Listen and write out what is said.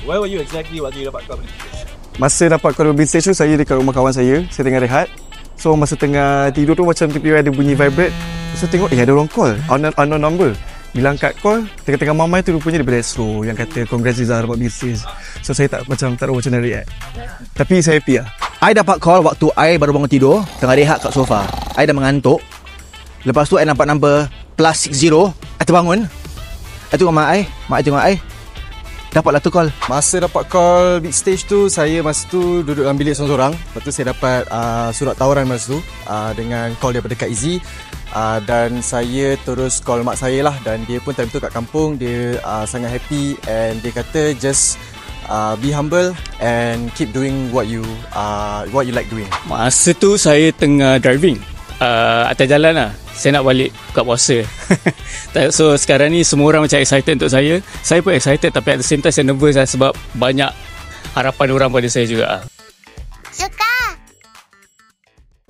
Where were you exactly waktu you dapat call balik stage? Masa dapat call balik stage tu, saya dekat rumah kawan saya tengah rehat. So masa tengah tidur tu macam tiba-tiba ada bunyi vibrate. So tengok ada orang call, unknown number. Bila angkat call, tengah-tengah mamai tu rupanya daripada Astro yang kata congrats Rizal dapat big stage. So saya tak tahu macam mana react. Tapi saya happy lah. I dapat call waktu I baru bangun tidur, tengah rehat kat sofa. I dah mengantuk. Lepas tu I nampak number +60. I terbangun. I tengok mak I tengok I. Dapatlah tu call. Masa dapat call big stage tu, saya masa tu duduk dalam bilik seorang-seorang. Lepas tu saya dapat surat tawaran masa tu dengan call daripada Kak Izzy. Dan saya terus call mak saya lah. Dan dia pun time tu kat kampung. Dia sangat happy and dia kata just be humble and keep doing what you like doing. Masa tu saya tengah driving atas jalan lah. Saya nak balik buka puasa. So sekarang ni semua orang macam excited untuk saya. Saya pun excited, tapi at the same time saya nervous lah sebab banyak harapan orang pada saya juga. Suka